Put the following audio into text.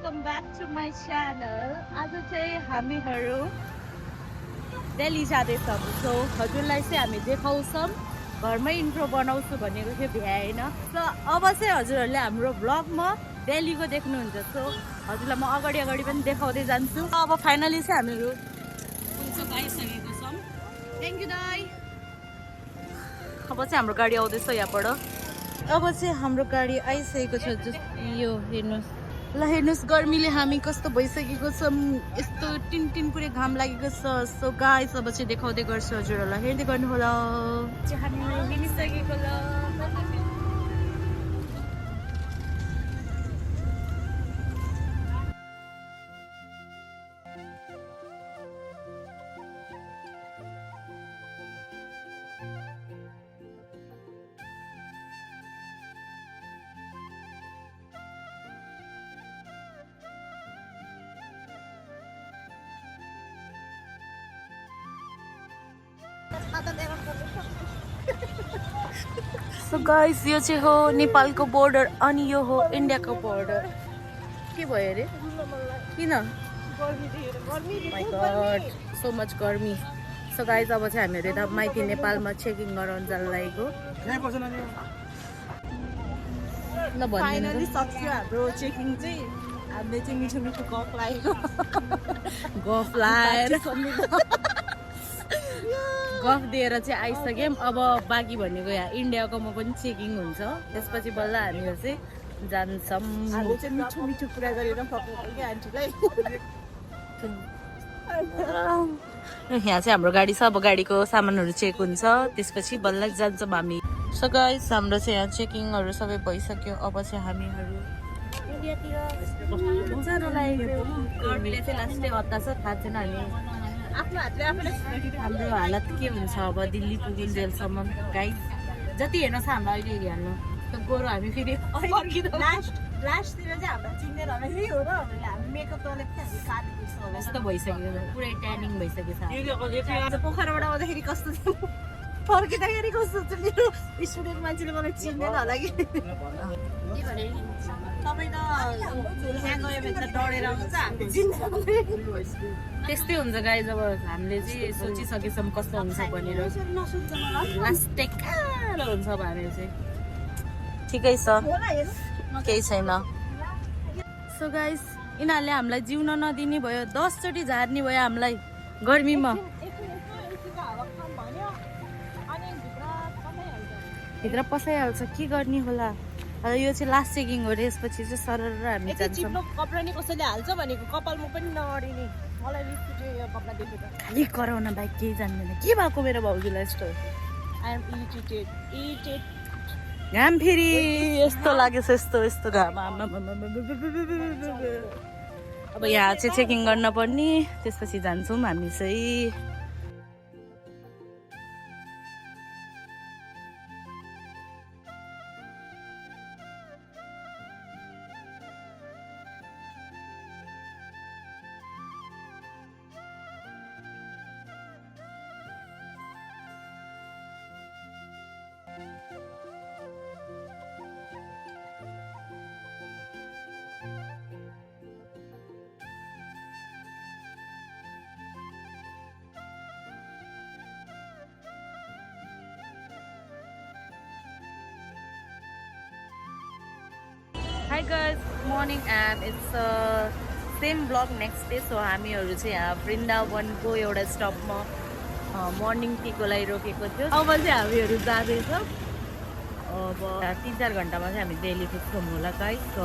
Welcome back to my channel. आज चाहिँ हामीहरू दिल्ली जाँदैछौँ। सो हजुरलाई चाहिँ हामी देखाउँछौँ। घरमै इन्ट्रो बनाउँछु भनेको थियो भ्याएन। सो अब चाहिँ हजुरहरूले हाम्रो ब्लगमा दिल्लीको देख्नुहुन्छ। सो हजुरलाई म अगाडि अगाडि पनि देखाउँदै जान्छु। अब फाइनली चाहिँ हामीहरू पुल्चोक आइसकेको छौँ। थ्याङ्क यू दाइ। अब चाहिँ हाम्रो गाडी आउँदैछ यहाँबाट। अब चाहिँ हाम्रो गाडी आइसकेको छ। यो हेर्नुहोस् ल, हेर्नुहोस् गर्मीले हामी कस्तो भइसकेको छौँ। यस्तो टिन पुरै घाम लागेको छ। सो गाइस अब चाहिँ देखाउँदै गर्छु हजुरहरूलाई, हेर्दै गर्नु होला। हामी हिँडिसकेको ल। सो गाइस यो चाहिँ हो नेपालको बोर्डर अनि यो हो इन्डियाको बोर्डर। के भयो अरे? किन? माई गॉड, सो मच गर्मी। सो गाइस अब चाहिँ हामीहरू यता माइती नेपालमा चेकिङ गराउन जान लागेको। फाइनली सक्यो हाम्रो चेकिङ चाहिँ। हामीले चाहिँ मिठो मिठो गफ लागेको। गफ लाएर गफ दिएर चाहिँ आइसक्यौँ। अब बाँकी भनेको यहाँ इन्डियाकोमा पनि चेकिङ हुन्छ। त्यसपछि बल्ल हामीहरू चाहिँ जान्छौँ। हामीले चाहिँ मिठो मिठो कुरा गरेर पकाउँछौँ कि आन्टीलाई। यहाँ चाहिँ हाम्रो गाडी छ। अब गाडीको सामानहरू चेक हुन्छ, त्यसपछि बल्ल जान्छौँ हामी। सो गाइस हाम्रो चाहिँ यहाँ चेकिङहरू सबै भइसक्यो। अब चाहिँ हामीहरू इन्डियातिर जानु लागेको। गर्मीले चाहिँ लास्टै हतार छ, थाहा छैन हामी आफ्नो हातले आफैलाई हाम्रो हालत के हुन्छ अब दिल्ली पुगिन्जेलसम्म। गाइस जति हेर्नु छ हाम्रो अहिले हेर्नु त गोरु हामी फेरि लास्टतिर चाहिँ हाम्रो चिन्दैन होला। यही हो र हामी मेकअप गर्दा पनि हामी काटेको छ। यस्तो भइसक्यो, पुरै ट्यानिङ भइसकेको छ। पोखराबाट आउँदाखेरि कस्तो थियो, फर्किँदाखेरि कस्तो थियो। मेरो स्टुडेन्ट मान्छेले मलाई चिन्दैन होला कि। तपाईँ त यहाँ गयो भने त डढेर आउँछ, हामीले चिन्दैन। त्यस्तै हुन्छ गाइस। अब हामीले चाहिँ सोचिसकेछौँ कस्तो हुन्छ भनेर। लास्टै कालो हुन्छ अब हामीहरू चाहिँ। ठिकै छ, केही छैन। सो गाइस यिनीहरूले हामीलाई जिउन नदिने भयो, 10 चोटि झार्ने भयो हामीलाई गर्मीमा। भित्र पसाइहाल्छ, के गर्ने होला। यो चाहिँ लास्ट चेकिङ हो रे। यसपछि चाहिँ सरर हामी जान्छौँ। कपडा नि कसैले हाल्छ भनेको कपालमा पनि नअडिने। मलाई रिस उठ्यो यो कपडा देखेर। खालि कराउन बाहेक केही जान्दैन। के भएको मेरो भाउजूलाई यस्तो? I am irritated. घाम फेरि यस्तो लागेछ, यस्तो यस्तो घाम। अब यहाँ चाहिँ चेकिङ गर्न पर्ने, त्यसपछि जान्छौँ हामी चाहिँ। Hi guys, good morning and it's same vlog next day. So हामीहरू चाहिँ यहाँ वृन्दावनको एउटा स्टपमा मर्निङ टीको लागि रोकेको थियो। अब चाहिँ हामीहरू जाँदैछौँ। अब 3-4 घन्टामा चाहिँ हामी दिल्ली पुग्छौँ होला गाइस। सो